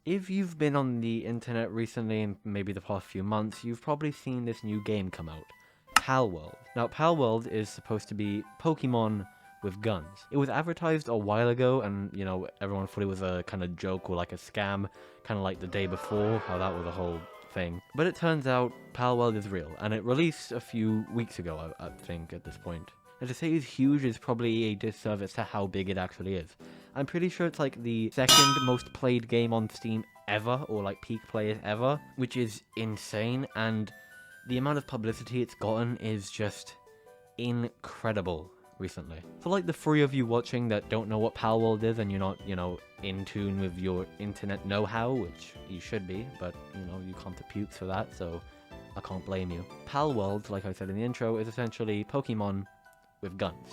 If you've been on the internet recently, in maybe the past few months, you've probably seen this new game come out, PalWorld. Now, PalWorld is supposed to be Pokemon with guns. It was advertised a while ago, and, you know, everyone thought it was a kind of joke or like a scam, kind of like the day before, how that was a whole thing. But it turns out PalWorld is real, and it released a few weeks ago, I think, at this point. And to say it's huge is probably a disservice to how big it actually is. I'm pretty sure it's like the second most played game on Steam ever, or like peak players ever, which is insane, and the amount of publicity it's gotten is just incredible recently. For like the three of you watching that don't know what PalWorld is and you're not, you know, in tune with your internet know-how, which you should be, but, you know, you can't put Puuwks for that, so I can't blame you. PalWorld, like I said in the intro, is essentially Pokemon with guns.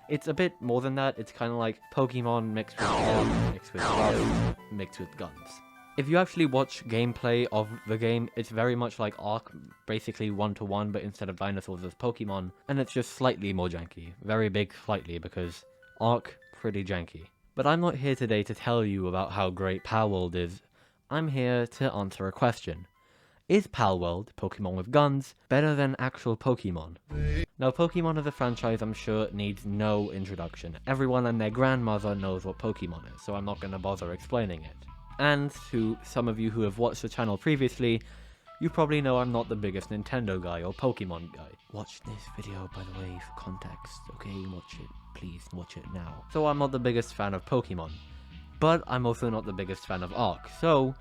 It's a bit more than that. It's kind of like Pokemon mixed with Ark, mixed with Rust, mixed with guns. If you actually watch gameplay of the game, it's very much like Ark, basically 1-to-1, but instead of dinosaurs, there's Pokemon, and it's just slightly more janky. Very big slightly, because Ark, pretty janky. But I'm not here today to tell you about how great PalWorld is. I'm here to answer a question. Is PalWorld, Pokemon with guns, better than actual Pokemon? Now, Pokemon as a franchise, I'm sure, needs no introduction. Everyone and their grandmother knows what Pokemon is, so I'm not going to bother explaining it. And to some of you who have watched the channel previously, you probably know I'm not the biggest Nintendo guy or Pokemon guy. Watch this video, by the way, for context, okay? Watch it. Please, watch it now. So I'm not the biggest fan of Pokemon, but I'm also not the biggest fan of Ark, so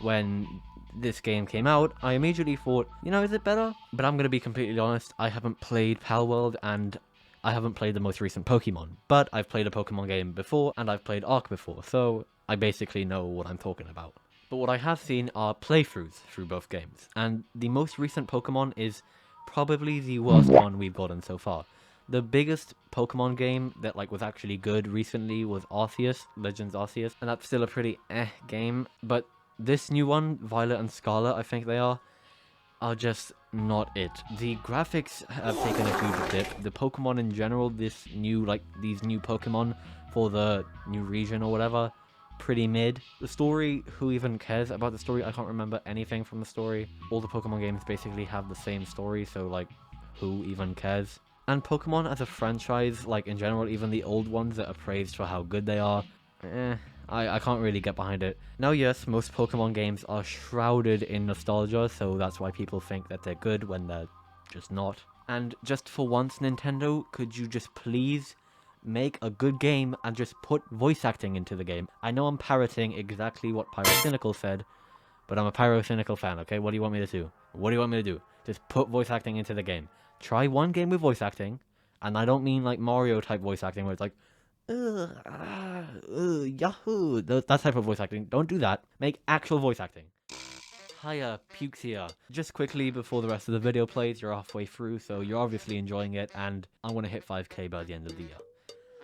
when this game came out, I immediately thought, you know, is it better? But I'm going to be completely honest, I haven't played PalWorld, and I haven't played the most recent Pokemon. But I've played a Pokemon game before, and I've played Ark before, so I basically know what I'm talking about. But what I have seen are playthroughs through both games, and the most recent Pokemon is probably the worst one we've gotten so far. The biggest Pokemon game that was actually good recently was Arceus, Legends Arceus, and that's still a pretty game, but this new one, Violet and Scarlet, I think they are just not it. The graphics have taken a huge dip. The Pokemon in general, these new Pokemon for the new region or whatever, pretty mid. The story, who even cares about the story? I can't remember anything from the story. All the Pokemon games basically have the same story, so who even cares? And Pokemon as a franchise, in general, even the old ones that are praised for how good they are, I can't really get behind it. Now, yes, most Pokemon games are shrouded in nostalgia, so that's why people think that they're good when they're just not. And just for once, Nintendo, could you just please make a good game and just put voice acting into the game? I know I'm parroting exactly what Pyrocynical said, but I'm a Pyrocynical fan, okay? What do you want me to do? What do you want me to do? Just put voice acting into the game. Try one game with voice acting, and I don't mean Mario type voice acting where it's Yahoo! That type of voice acting. Don't do that. Make actual voice acting. Hiya, Puuwks here. Just quickly before the rest of the video plays, you're halfway through, so you're obviously enjoying it, and I'm gonna hit 5k by the end of the year.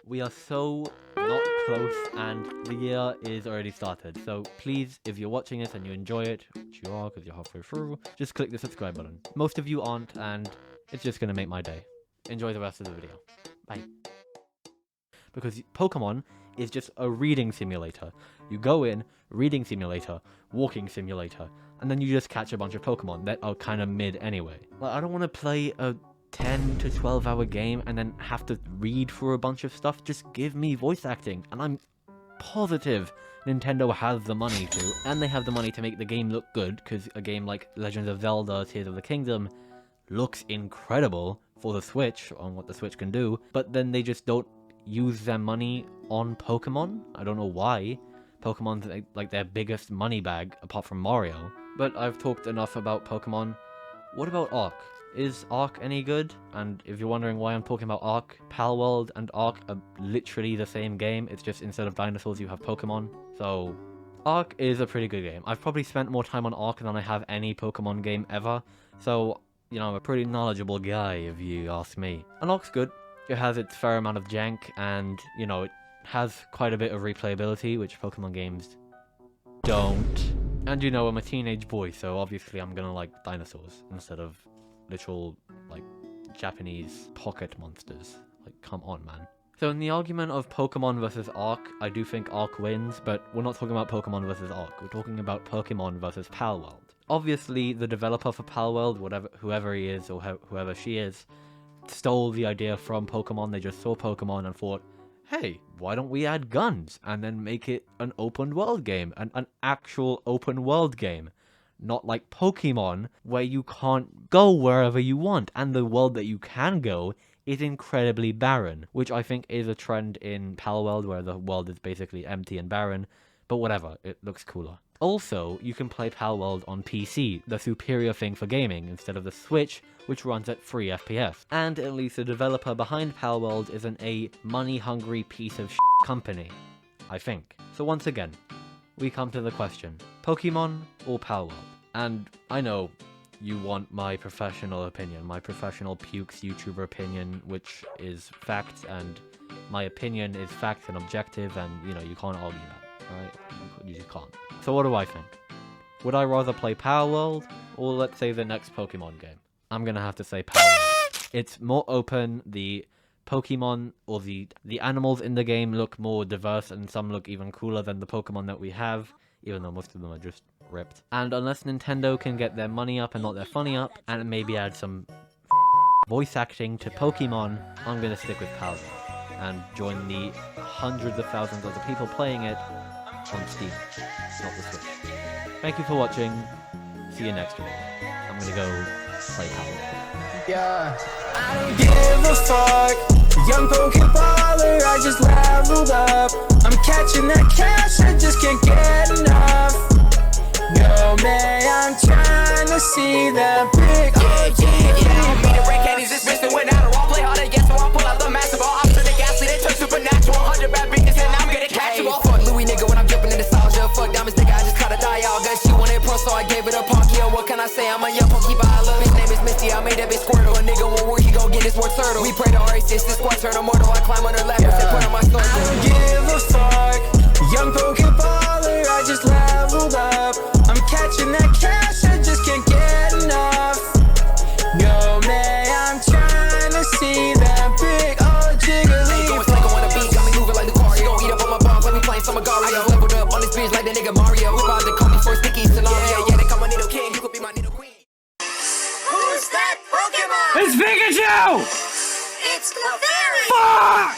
We are so not close, and the year is already started. So please, if you're watching this and you enjoy it, which you are because you're halfway through, just click the subscribe button. Most of you aren't, and it's just gonna make my day. Enjoy the rest of the video. Bye. Because Pokemon is just a reading simulator. You go in, reading simulator, walking simulator, and then you just catch a bunch of Pokemon that are kind of mid anyway. I don't want to play a 10 to 12 hour game and then have to read for a bunch of stuff. Just give me voice acting, and I'm positive Nintendo has the money to, and they have the money to make the game look good, because a game like Legend of Zelda Tears of the Kingdom looks incredible for the Switch, on what the Switch can do, but then they just don't use their money on Pokemon. I don't know why. Pokemon's their biggest money bag, apart from Mario. But I've talked enough about Pokemon. What about Ark? Is Ark any good? And if you're wondering why I'm talking about Ark, PalWorld and Ark are literally the same game. It's just instead of dinosaurs, you have Pokemon. So, Arc is a pretty good game. I've probably spent more time on Arc than I have any Pokemon game ever, so, you know, I'm a pretty knowledgeable guy if you ask me. And Arc's good. It has its fair amount of jank, and, you know, it has quite a bit of replayability, which Pokemon games don't. And, you know, I'm a teenage boy, so obviously I'm gonna like dinosaurs instead of literal, like, Japanese pocket monsters. Like, come on, man. So in the argument of Pokemon versus Arc, I do think Arc wins, but we're not talking about Pokemon versus Arc. We're talking about Pokemon versus PalWorld. Obviously, the developer for PalWorld, whoever he is or whoever she is, stole the idea from Pokemon. They just saw Pokemon and thought, hey, why don't we add guns and then make it an open world game, an actual open world game. Not like Pokemon, where you can't go wherever you want, and the world that you can go is incredibly barren, which I think is a trend in PalWorld, where the world is basically empty and barren, but whatever, it looks cooler. Also, you can play PalWorld on PC, the superior thing for gaming, instead of the Switch, which runs at 3 FPS. And at least the developer behind PalWorld isn't a money-hungry piece of company, I think. So once again, we come to the question, Pokemon or PalWorld? And I know you want my professional opinion, my professional Puuwks YouTuber opinion, which is fact, and my opinion is fact and objective, and, you know, you can't argue that, right? You just can't. So what do I think? Would I rather play PalWorld, or let's say the next Pokemon game? I'm gonna have to say PalWorld. It's more open, the Pokemon, or the animals in the game look more diverse, and some look even cooler than the Pokemon that we have, even though most of them are just ripped. And unless Nintendo can get their money up and not their funny up, and maybe add some voice acting to Pokemon, I'm gonna stick with PalWorld and join the hundreds of thousands of the people playing it on Steam, not the Switch. Thank you for watching. See you next week. I'm gonna go play PalWorld. Yeah, I don't give a fuck. Young Pokeballer, I just leveled up. I'm catching that cash, I just can't get enough. No man, I'm trying to see that big. I'm beating red candies, this bitch that went out of all play hard against, so I'll pull out the massive ball. I'm to the gas, they turn supernatural. 100 bad bitches and I'm gonna catch them all. Fuck Louis nigga when I'm jumping in nostalgia. Fuck diamonds nigga, I just caught a dial. Gun she wanted pro, so I gave it a punk. Yeah, what can I say? I'm a young Pokeballer. His name is Misty, I made that bitch Squirtle. A nigga won't work, he gon' get his more turtle. We pray to R86, this squad turn immortal. I climb on her lap and put on my sword. I don't give a fuck. Young Pokeballer, I just leveled up. I'm catching that cash, I just can't get enough. No man, I'm trying to see that big old jiggly. Going psycho on the beat, got me moving like Lucario. Eat up on my bombs like we playing some Magario. I just leveled up on this bitch like the nigga Mario. We about to call me for a sticky scenario. Yeah, they call my Nido King, you could be my Nido Queen. Who's that Pokemon? It's Pikachu! It's Clefairy! Fuck!